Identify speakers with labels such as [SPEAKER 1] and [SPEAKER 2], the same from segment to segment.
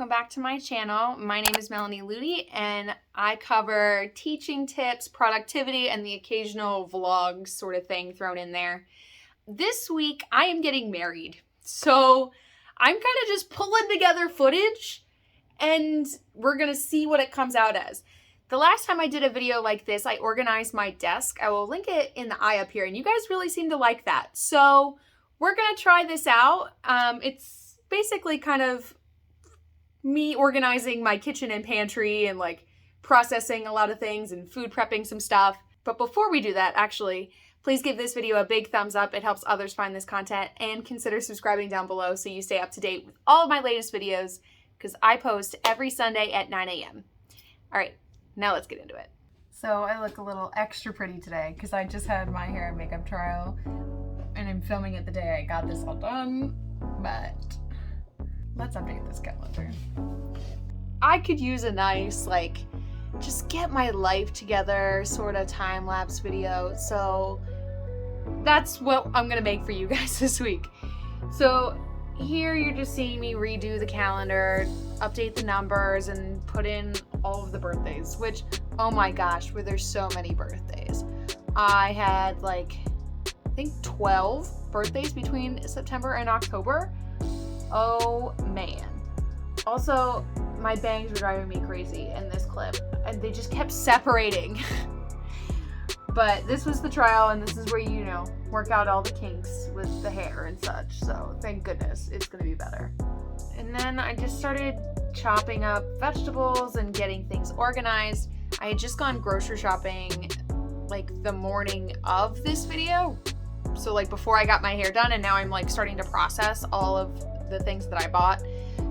[SPEAKER 1] welcome back to my channel. My name is Melanie Ludy and I cover teaching tips, productivity, and the occasional vlog sort of thing thrown in there. This week I am getting married, so I'm kind of just pulling together footage and we're gonna see what it comes out as. The last time I did a video like this, I organized my desk. I will link it in the eye up here, and you guys really seem to like that. So we're gonna try this out. It's basically kind of me organizing my kitchen and pantry and like processing a lot of things and food prepping some stuff. But before we do that, actually, please give this video a big thumbs up. It helps others find this content, and consider subscribing down below so you stay up to date with all of my latest videos, because I post every Sunday at 9 a.m. All right, now let's get into it. So I look a little extra pretty today because I just had my hair and makeup trial and I'm filming it the day I got this all done, but let's update this calendar. I could use a nice, like, just get my life together sort of time-lapse video. So that's what I'm gonna make for you guys this week. So here you're just seeing me redo the calendar, update the numbers, and put in all of the birthdays, which, oh my gosh, were there so many birthdays. I had like, I think 12 birthdays between September and October. Oh man. Also, my bangs were driving me crazy in this clip and they just kept separating. But this was the trial, and this is where you know, work out all the kinks with the hair and such. So thank goodness it's gonna be better. And then I just started chopping up vegetables and getting things organized. I had just gone grocery shopping like the morning of this video. So like before I got my hair done, and now I'm like starting to process all of the things that I bought.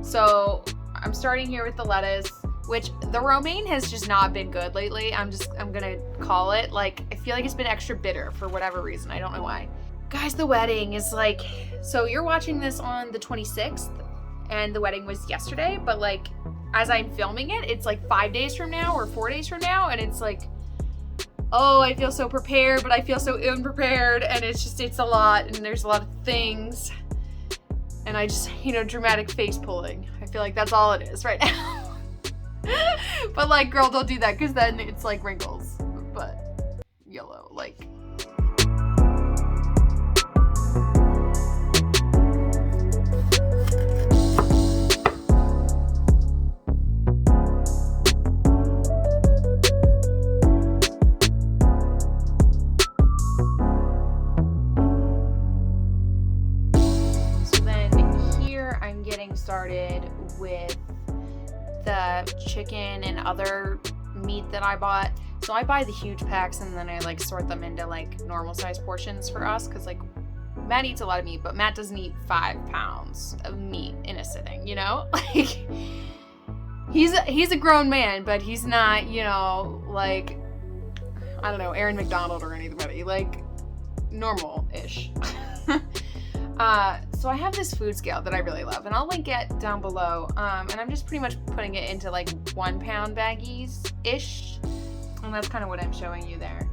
[SPEAKER 1] So I'm starting here with the lettuce, which the romaine has just not been good lately. I'm gonna call it, like, I feel like it's been extra bitter for whatever reason. I don't know why. Guys, the wedding is like, so you're watching this on the 26th and the wedding was yesterday, but like as I'm filming it, it's like 5 days from now or 4 days from now, and it's like, oh, I feel so prepared, but I feel so unprepared, and it's a lot, and there's a lot of things, and I just, you know, dramatic face pulling. I feel like that's all it is right now. But like, girl, don't do that, because then it's like wrinkles, but yellow, like. Started with the chicken and other meat that I bought. So I buy the huge packs and then I like sort them into like normal size portions for us, because like Matt eats a lot of meat, but Matt doesn't eat 5 pounds of meat in a sitting, you know? Like he's a grown man, but he's not, you know, like, I don't know, Aaron McDonald or anybody, like normal-ish. So I have this food scale that I really love, and I'll link it down below, and I'm just pretty much putting it into like 1 pound baggies-ish, and that's kind of what I'm showing you there.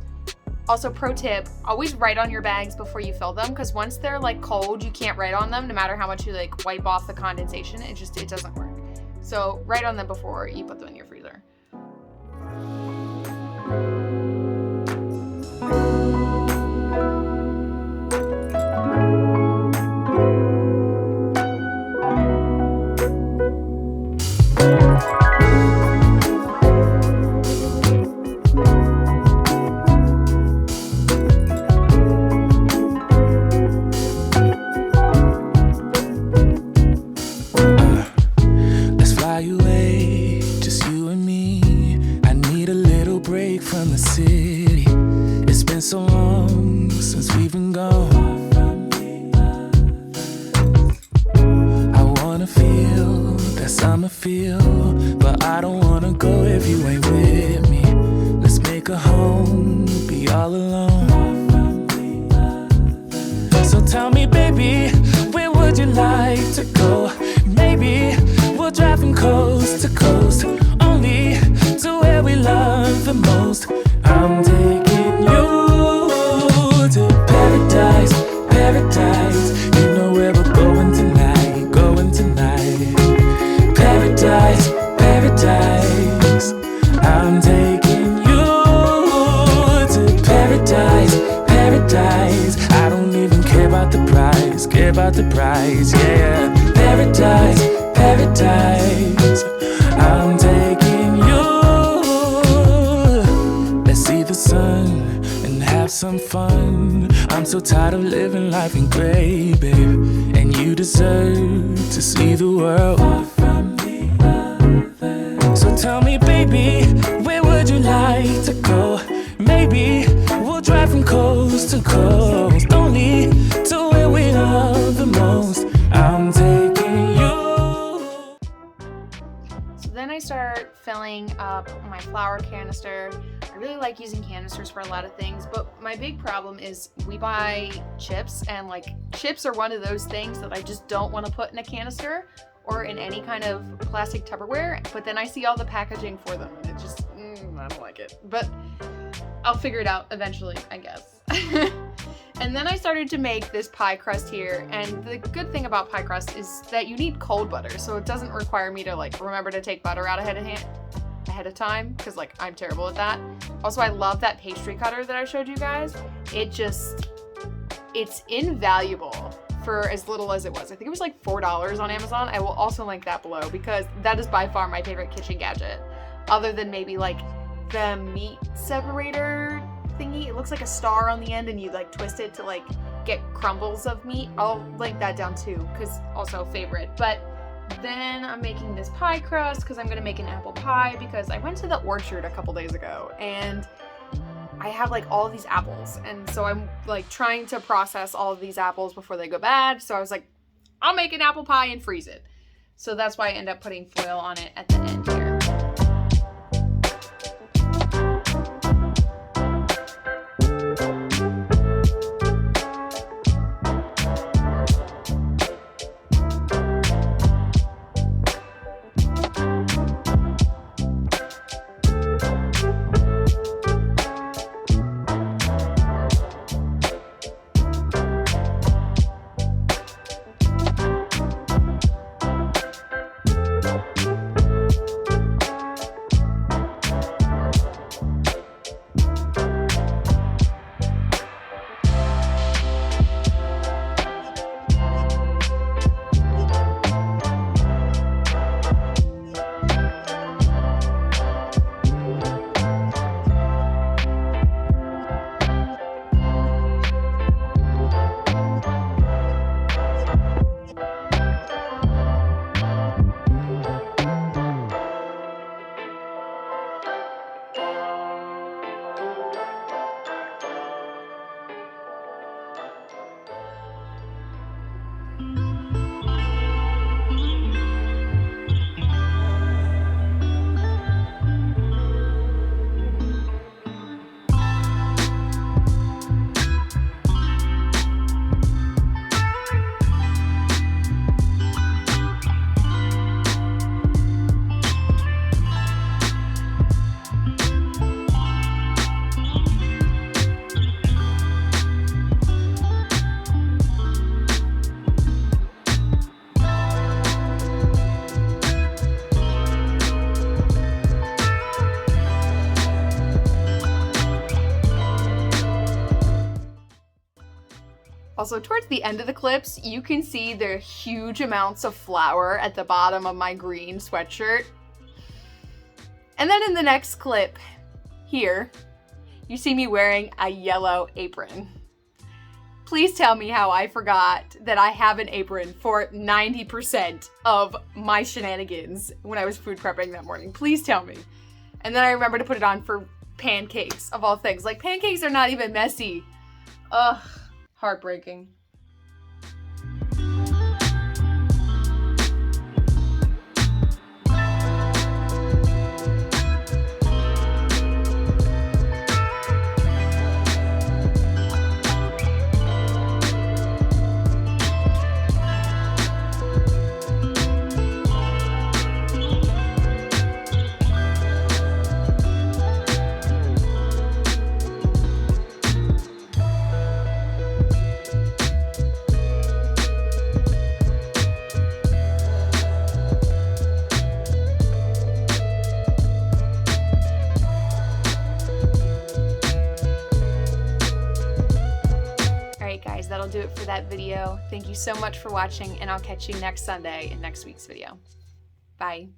[SPEAKER 1] Also, pro tip, always write on your bags before you fill them, because once they're like cold, you can't write on them no matter how much you like wipe off the condensation. It doesn't work. So write on them before you put them in your freezer.
[SPEAKER 2] So long since we've been gone. I wanna feel that summer feel, but I don't wanna go if you ain't with me. Let's make a home, be all alone. So tell me, baby, where would you like to go? Maybe we'll drive from coast to coast, only to where we love the most. I'm taking you to paradise, paradise. You know where we're going tonight, going tonight. Paradise. about the price, care about the price, yeah. Paradise, paradise, I'm taking you. Let's see the sun and have some fun. I'm so tired of living life in gray, babe. And you deserve to see the world from the other. So tell me, baby, where would you like to go? Maybe we'll drive from coast to coast, only to where we love the most. I'm taking you.
[SPEAKER 1] So then I start filling up my flour canister. I really like using canisters for a lot of things, but my big problem is we buy chips, and like chips are one of those things that I just don't want to put in a canister or in any kind of plastic Tupperware, but then I see all the packaging for them and it just, I don't like it. But I'll figure it out eventually, I guess. And then I started to make this pie crust here, and the good thing about pie crust is that you need cold butter, so it doesn't require me to like remember to take butter out ahead of time, because like I'm terrible at that. Also, I love that pastry cutter that I showed you guys. It's invaluable for as little as it was. I think it was like $4 on Amazon. I will also link that below, because that is by far my favorite kitchen gadget, other than maybe like the meat separator thingy. It looks like a star on the end, and you like twist it to like get crumbles of meat. I'll link that down too, because also favorite. But then I'm making this pie crust because I'm gonna make an apple pie, because I went to the orchard a couple days ago and I have like all of these apples, and so I'm like trying to process all of these apples before they go bad. So I was like, I'll make an apple pie and freeze it. So that's why I end up putting foil on it at the end here. Also, towards the end of the clips, you can see the huge amounts of flour at the bottom of my green sweatshirt. And then in the next clip, here, you see me wearing a yellow apron. Please tell me how I forgot that I have an apron for 90% of my shenanigans when I was food prepping that morning. Please tell me. And then I remember to put it on for pancakes, of all things. Like, pancakes are not even messy. Ugh. Heartbreaking. do it for that video. Thank you so much for watching, and I'll catch you next Sunday in next week's video. Bye.